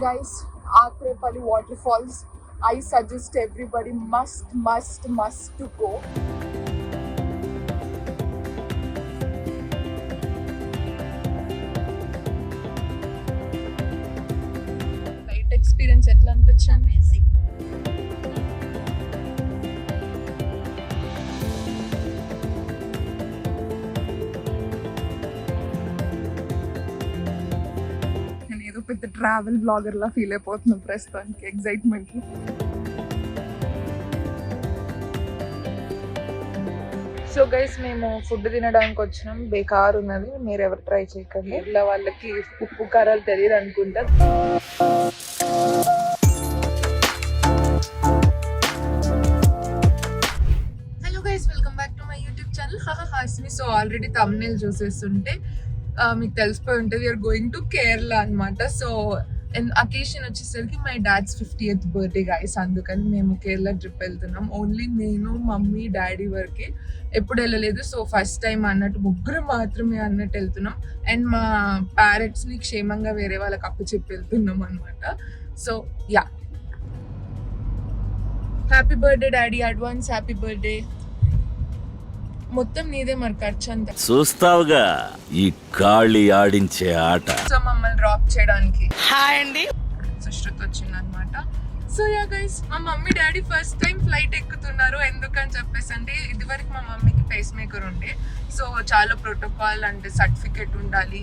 guys, Atrepalli waterfalls. I suggest everybody must to go. Flight experience etla anpichindi? పెద్ద travel blogger లా feel అయిపోతున్నాం ప్రస్తుతానికి excitement కి. So guys మేము food తినడానికి వచ్చినాం. బేకార్ ఉన్నది, మీరు ఎవరు ట్రై చేయకండి. ఇలా వాళ్ళకి ఉప్పు కారాలు తెలియదు అనుకుంటా. Hello guys, welcome back to my YouTube channel Hasni. So already thumbnail చూసేస్తుంటే మీకు తెలిసిపోయి ఉంటుంది, వీఆర్ గోయింగ్ టు కేరళ అనమాట. సో అకేషన్ వచ్చేసరికి my dad's 50th birthday guys, అందుకని మేము కేరళ ట్రిప్ వెళ్తున్నాం. ఓన్లీ నేను, మమ్మీ, డాడీ వరకే, ఎప్పుడు వెళ్ళలేదు. సో ఫస్ట్ టైం అన్నట్టు ముగ్గురు మాత్రమే అన్నట్టు వెళ్తున్నాం. అండ్ మా పేరెంట్స్ని క్షేమంగా వేరే వాళ్ళకి అప్పచెప్పి వెళ్తున్నాం అనమాట. So yeah, happy birthday daddy, advance happy birthday. మొత్తం నీదే మరి ఖర్చు అంతా. చూస్తావుగా ఈ గాలి ఆడించే ఆట. సో మమ్మల్ని డ్రాప్ చేయడానికి హాయ్ అండి సుశ్రుత్ వచ్చింది అనమాట. సో యా గైస్, మా mummy daddy first time flight ఎక్కుతున్నారు. ఎందుకని చెప్పేసి అంటే ఇదివరకు మా మమ్మీకి పేస్ మేకర్ ఉండే. సో చాలా ప్రోటోకాల్ అంటే సర్టిఫికేట్ ఉండాలి,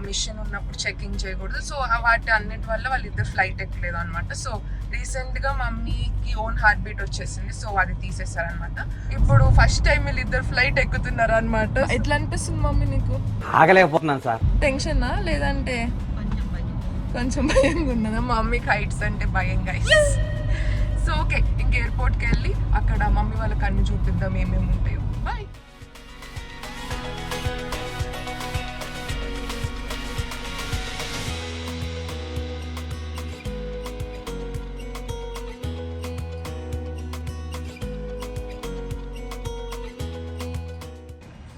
మిషన్ ఉన్నప్పుడు చెకింగ్ చేయకూడదు. సో వాటి అన్నిటి వల్ల వాళ్ళిద్దరు ఫ్లైట్ ఎక్కలేదు అనమాట. సో రీసెంట్గా మమ్మీకి ఓన్ హార్ట్ బీట్ వచ్చేసింది. సో అది తీసేస్తారనమాట. ఇప్పుడు ఫస్ట్ టైం వీళ్ళిద్దరు ఫ్లైట్ ఎక్కుతున్నారు అనమాట. ఎట్లా అనిపిస్తుంది మమ్మీ నీకు? ఆగలేకపోతున్నాను సార్. టెన్షనా లేదంటే కొంచెం భయంగా ఉన్నదా? మమ్మీకి హైట్స్ అంటే భయం గైస్. సో ఓకే, ఇంక ఎయిర్పోర్ట్కి వెళ్ళి అక్కడ మమ్మీ వాళ్ళకి అన్ని చూపిద్దాం ఏమేమి ఉంటాయో. బాయ్.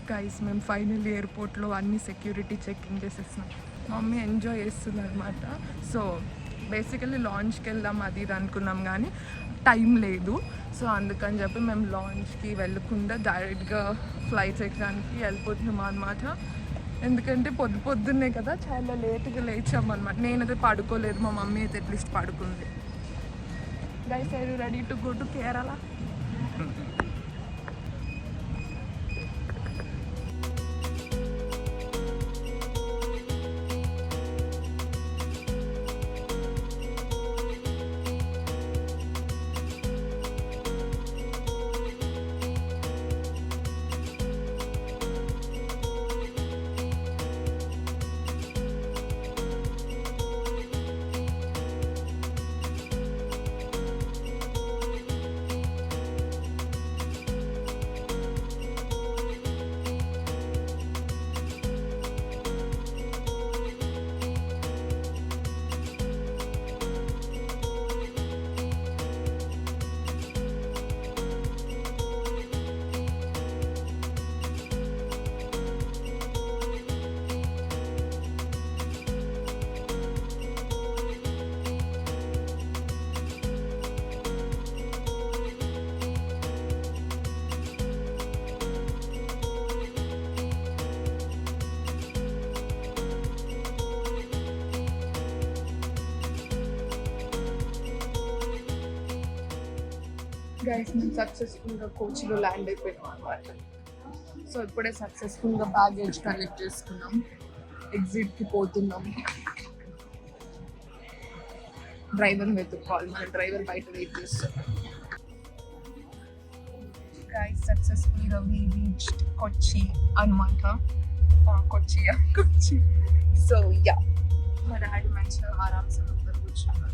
గైస్, మేము ఫైనల్ ఎయిర్పోర్ట్లో అన్ని సెక్యూరిటీ చెకింగ్ చేసేస్తున్నాం. మమ్మీ ఎంజాయ్ చేస్తుంది అనమాట. సో బేసికలీ లాంచ్కి వెళ్దాం అది ఇది అనుకున్నాం, కానీ టైం లేదు. సో అందుకని చెప్పి మేము లాంచ్కి వెళ్ళకుండా డైరెక్ట్గా ఫ్లైట్స్ ఎక్కడానికి వెళ్ళిపోతున్నాం అనమాట. ఎందుకంటే పొద్దున్నే కదా, చాలా లేట్గా లేచామన్నమాట. నేనైతే పడుకోలేదు, మా మమ్మీ అయితే అట్లీస్ట్ పడుకుంది. Guys, are you ready to go to Kerala? Guys, మేము సక్సెస్ఫుల్గా కోచిలో ల్యాండ్ అయిపోయినాం అనమాట. సో ఇప్పుడే సక్సెస్ఫుల్గా బ్యాగేజ్ కలెక్ట్ చేసుకున్నాం, ఎగ్జిట్కి పోతున్నాం. డ్రైవర్ని వెతుక్కోవాలి, మన డ్రైవర్ బయట వెయిట్ చేస్తున్నాం. గైస్, సక్సెస్ఫుల్గా వి రీచ్డ్ కొచ్చి అనమాట. కొచ్చి. సో యా, మా డాడీ మంచిగా ఆరామ్సే ముందర కూర్చున్నారు.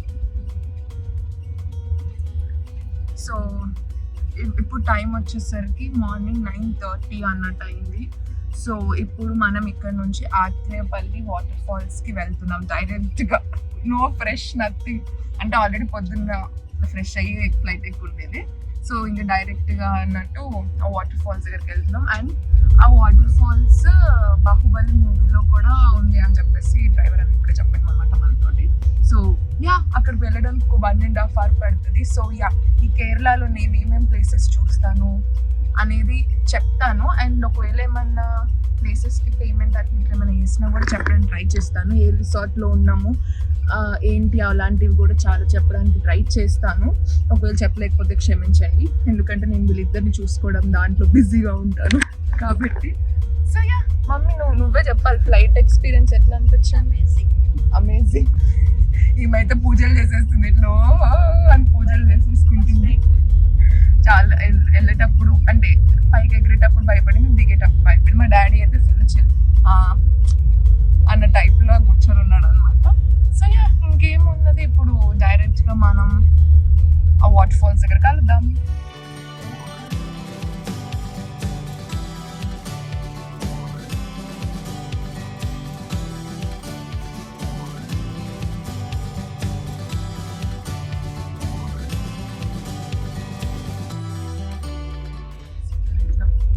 సో ఇప్పుడు టైం వచ్చేసరికి మార్నింగ్ 9:30 అన్నట్టు అయింది. సో ఇప్పుడు మనం ఇక్కడ నుంచి ఆత్రేయపల్లి వాటర్ ఫాల్స్కి వెళ్తున్నాం డైరెక్ట్గా. నో ఫ్రెష్ నథింగ్, అంటే ఆల్రెడీ పొద్దున్న ఫ్రెష్ అయ్యి ఫ్లైట్ ఎక్కువ ఉండేది. సో ఇంకా డైరెక్ట్గా అన్నట్టు ఆ వాటర్ ఫాల్స్ దగ్గరికి వెళ్తున్నాం. అండ్ ఆ వాటర్ ఫాల్స్ బాహుబలి మూవీలో కూడా ఉంది అని చెప్పేసి డ్రైవర్ అని ఇప్పుడే చెప్పాను అనమాట మనతోటి. సో ఉంది. సో యా, ఈ కేరళలో నేను ఏమేమి ప్లేసెస్ చూస్తాను అనేది చెప్తాను. అండ్ ఒకవేళ ఏమన్నా ప్లేసెస్కి పేమెంట్ అట్లా ఏమైనా వేసినా కూడా చెప్పడానికి ట్రై చేస్తాను. ఏ రిసార్ట్లో ఉన్నాము ఏంటి అలాంటివి కూడా చాలా చెప్పడానికి ట్రై చేస్తాను. ఒకవేళ చెప్పలేకపోతే క్షమించండి, ఎందుకంటే నేను వీళ్ళిద్దరిని చూసుకోవడం దాంట్లో బిజీగా ఉంటాను కాబట్టి. సో యా మమ్మీ, నువ్వే చెప్పాలి, ఫ్లైట్ ఎక్స్పీరియన్స్ ఎట్లా అనిపించింది? అమేజింగ్. ఈమైతే పూజలు చేసేస్తుంది, ఇట్లా అని పూజలు చేసేసుకుంటుంది. చాలా వెళ్ళేటప్పుడు అంటే పైకి ఎగిరేటప్పుడు భయపడింది, దిగేటప్పుడు భయపడింది. మా డాడీ అయితే ఫుల్ చిల్ అన్న టైప్లో కూర్చొని ఉన్నాడు అనమాట. సో యా, ఇంకేమున్నది, ఇప్పుడు డైరెక్ట్గా మనం ఆ వాటర్ ఫాల్స్ దగ్గర కలుద్దాం.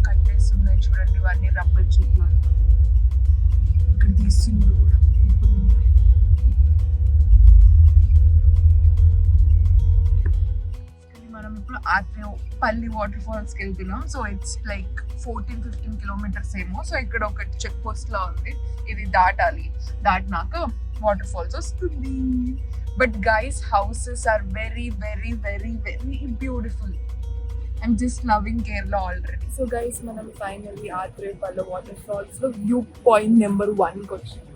కట్టేస్తున్నాయి చూడండి, ఇవన్నీ రబ్బర్ చెట్లు. ఇక్కడ తీస్తున్నారు కూడా ఇప్పుడు. మనం ఇప్పుడు ఆత్రేపల్లి వాటర్ ఫాల్స్కి వెళ్తున్నాం. సో ఇట్స్ లైక్ 14-15 కిలోమీటర్స్ ఏమో. సో ఇక్కడ ఒక చెక్ పోస్ట్ లా ఉంది, ఇది దాటాలి. దాటినాక వాటర్ ఫాల్స్ వస్తుంది. But guys, houses are very very very very beautiful. I'm just loving Kerala already. So guys, మనం ఫైనల్లీ ఆత్రేపల్లి వాటర్ ఫాల్స్ లో వ్యూ పాయింట్ నెంబర్ 1 కి వచ్చాం.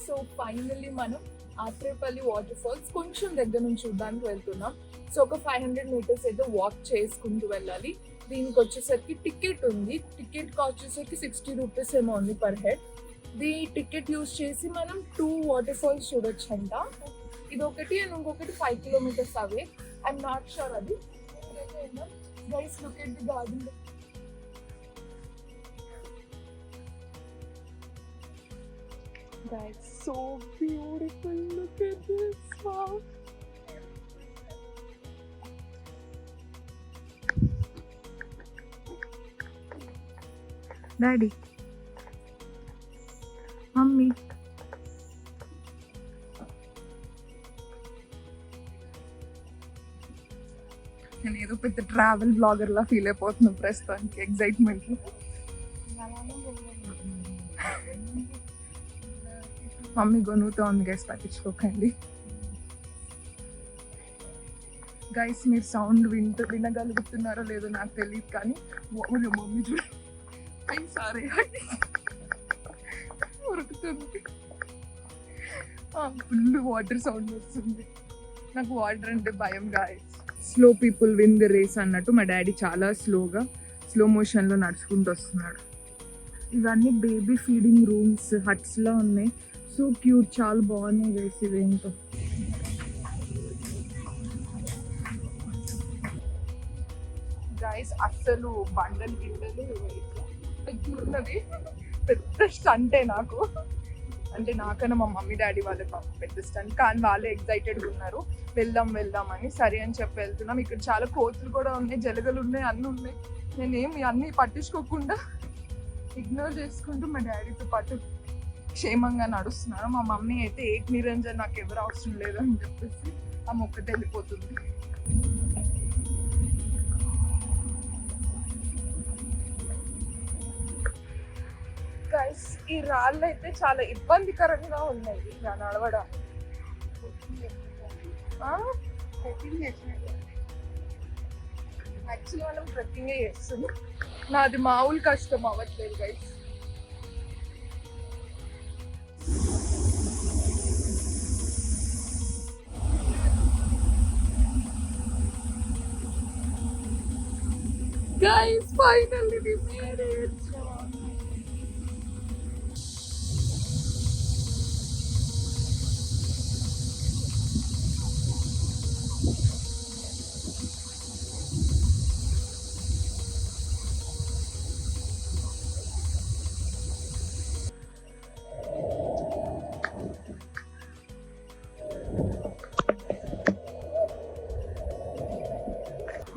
సో ఫైనల్లీ మనం ఆత్రేపల్లి వాటర్ ఫాల్స్ కొంచెం దగ్గర నుంచి చూడడానికి వెళ్తున్నాం. సో ఒక 500 మీటర్స్ అయితే వాక్ చేసుకుంటూ వెళ్ళాలి. దీనికి వచ్చేసరికి టికెట్ ఉంది. టికెట్ కాస్ట్ వచ్చేసరికి 60 రూపీస్ ఏమో ఉంది పర్ హెడ్. ఈ టికెట్ యూజ్ చేసి మనం 2 వాటర్ ఫాల్స్ చూడొచ్చు అంట. ఇది ఒకటి అండ్ ఇంకొకటి 5 kilometres away. I'm not sure అది. Guys, look at the garden. That's so beautiful. Look at this. Wow. Daddy. Mummy. నేను ఏదో పెద్ద ట్రావెల్ బ్లాగర్ లా ఫీల్ అయిపోతున్నాను ప్రస్తుతానికి ఎగ్జైట్మెంట్. మమ్మీ గొనుగుతోంది గైస్, పట్టించుకోకండి. గైస్, మీరు సౌండ్ వినగలుగుతున్నారో లేదో నాకు తెలియదు, కానీ మమ్మీ చూడండి సారీ ఉరుకుతుంది. ఫుల్ వాటర్ సౌండ్ వస్తుంది. నాకు వాటర్ అంటే భయం guys. Slow people win the race అన్నట్టు మా డాడీ చాలా స్లో మోషన్లో నడుచుకుంటూ వస్తున్నాడు. ఇవన్నీ బేబీ ఫీడింగ్ రూమ్స్, హట్స్లా ఉన్నాయి. సో క్యూట్, చాలా బాగున్నాయి వేసి ఇవేంటో. గైస్, అస్సలు బండలు గిడ్డలు ఉన్నది పెద్ద స్టంటే నాకు. అంటే నాకన్నా మా మమ్మీ డాడీ వాళ్ళే పెద్ద స్టంట్, కానీ వాళ్ళే ఎగ్జైటెడ్గా ఉన్నారు వెళ్దాం అని. సరే అని చెప్పి వెళ్తున్నాం. ఇక్కడ చాలా కోతులు కూడా ఉన్నాయి, జలగలు ఉన్నాయి, అన్నీ ఉన్నాయి. నేనేమి అన్నీ పట్టించుకోకుండా ఇగ్నోర్ చేసుకుంటూ మా డాడీతో పాటు క్షేమంగా నడుస్తున్నాను. మా మమ్మీ అయితే ఏక్ నిరంజన్, నాకు ఎవరు అవసరం లేదు అని చెప్పేసి ఆ మొక్కటి వెళ్ళిపోతుంది. గైస్, ఈ రాళ్ళు అయితే చాలా ఇబ్బందికరంగా ఉన్నాయి ఇలా నడవడం. యాక్చువల్లీ మనం ట్రెక్కింగే చేస్తున్నాం. నాది మామూలు కష్టం అవ్వట్లేదు guys. Guys, finally we made it.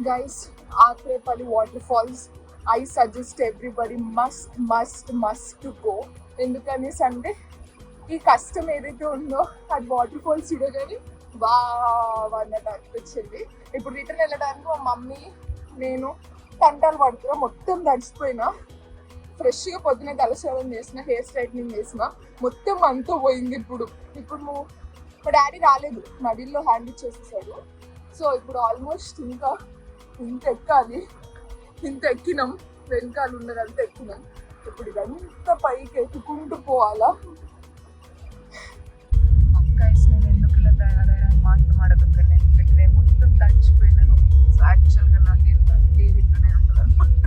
Guys Athirappilly water falls I suggest everybody must go. ఎందుకనేసి అంటే ఈ కష్టం ఏదైతే ఉందో అది వాటర్ ఫాల్స్ చూడగానే అన్నట్టు అనిపించింది. ఇప్పుడు రిటర్న్ వెళ్ళడానికి మా మమ్మీ నేను తంటాలు పడుతున్నా, మొత్తం తడిచిపోయినా. ఫ్రెష్గా పొద్దునే తలస్నానం చేసిన, హెయిర్ స్ట్రైట్నింగ్ చేసిన, మొత్తం అంతా పోయింది. ఇప్పుడు మా డాడీ రాలేదు, నదిలో హ్యాండ్ ఇచ్చేసేసాడు. సో ఇప్పుడు ఆల్మోస్ట్ ఇంకా ఇంత ఎక్కాలి, ఇంత ఎక్కినాం, వెనకాల ఉన్నదంతా ఎక్కినాం. ఇప్పుడు ఇదంతా పైకి ఎక్కుకుంటూ పోవాలా. నేను ఎందుకు ఇలా తయారయ్యాను మాట్లాడకండి, నేను మొత్తం తడిచిపోయినాను. సో యాక్చువల్గా నాకు ఇట్లానే ఉంటుంది అనమాట.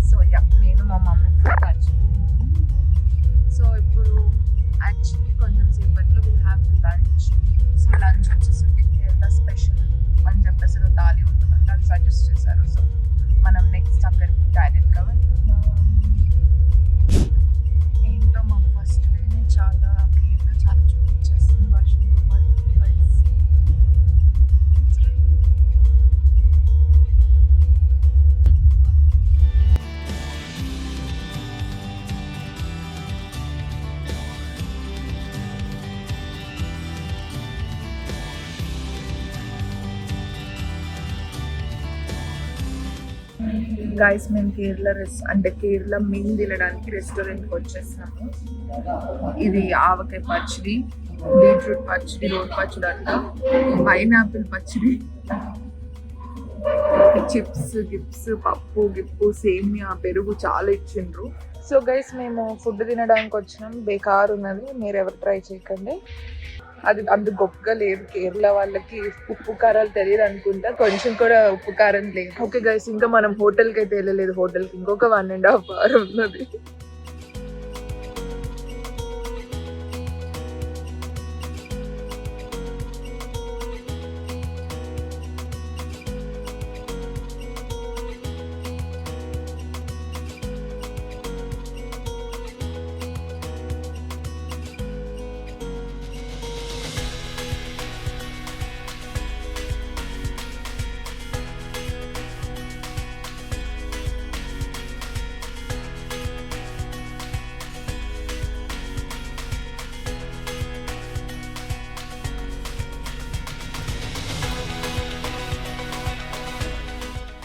సో నేను మా మమ్మీ తడిచిపోయాను. సో ఇప్పుడు యాక్చువల్లీ కొంచెం సేపట్లో will have lunch. So lunch వచ్చేసరికి కేరళ స్పెషల్ అని చెప్పేసి థాలి ఉంటుందంటే అది సజెస్ట్ చేశారు. సో మనం నెక్స్ట్ అక్కడికి డైరెక్ట్గా వెళ్తున్నాం. ఏంటో మా ఫస్ట్ డేనే చాలా కేరళ చాలా చూపించేస్తుంది. వర్షం పడుతుంది గైస్. గైస్ మేము కేరళ మీల్ తినడానికి రెస్టారెంట్కి వచ్చేసాము. ఇది ఆవకాయ పచ్చడి, బీట్రూట్ పచ్చడి, రోడ్ పచ్చడి అంట, పైనాపిల్ పచ్చడి, చిప్స్ గిప్స్, పప్పు గిప్పు, సేమియా, పెరుగు చాలా ఇచ్చిండ్రు. సో గైస్ మేము ఫుడ్ తినడానికి వచ్చినాం. బేకార్ ఉన్నది, మీరు ఎవరు ట్రై చేయకండి. అది అంత గొప్పగా లేదు. కేరళ వాళ్ళకి ఉప్పు కారాలు తెలియదు అనుకుంటా, కొంచెం కూడా ఉప్పు కారం లేదు. ఓకే గైస్, ఇంకా మనం హోటల్కి అయితే వెళ్ళలేదు. హోటల్కి ఇంకొక 1.5 hour ఉన్నది.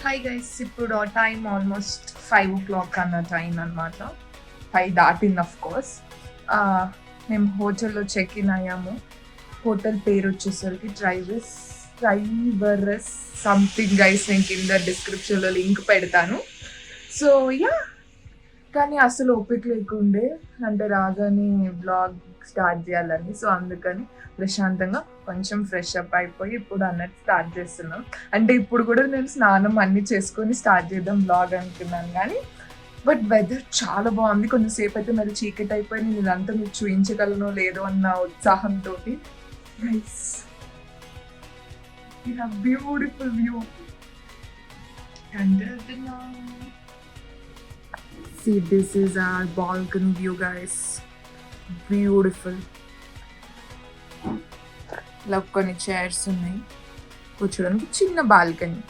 హాయ్ గైస్, ఇప్పుడు టైం ఆల్మోస్ట్ 5 o'clock అన్న టైం అనమాట. 5 దాటింది అఫ్ కోర్స్. మేము హోటల్లో చెక్ ఇన్ అయ్యాము. హోటల్ పేరు వచ్చేసరికి ట్రైవర్స్ సంథింగ్ గైస్. నేను కింద డిస్క్రిప్షన్లో లింక్ పెడతాను. సో కానీ అసలు ఓపిక లేకుండే, అంటే రాగానే బ్లాగ్ స్టార్ట్ చేయాలని. సో అందుకని ప్రశాంతంగా కొంచెం ఫ్రెష్ అప్ అయిపోయి ఇప్పుడు అన్నట్టు స్టార్ట్ చేస్తున్నాం. అంటే ఇప్పుడు కూడా నేను స్నానం అన్నీ చేసుకొని స్టార్ట్ చేద్దాం బ్లాగ్ అనుకున్నాను, కానీ బట్ వెదర్ చాలా బాగుంది. కొంచెంసేపు అయితే మరి చీకటి అయిపోయి నేను ఇదంతా మీకు చూపించగలను లేదో అన్న ఉత్సాహంతో. Beautiful view. See, this is our balcony view guys. Beautiful. ఇలా కొన్ని చైర్స్ ఉన్నాయి కూర్చోడానికి, చిన్న బాల్కనీ.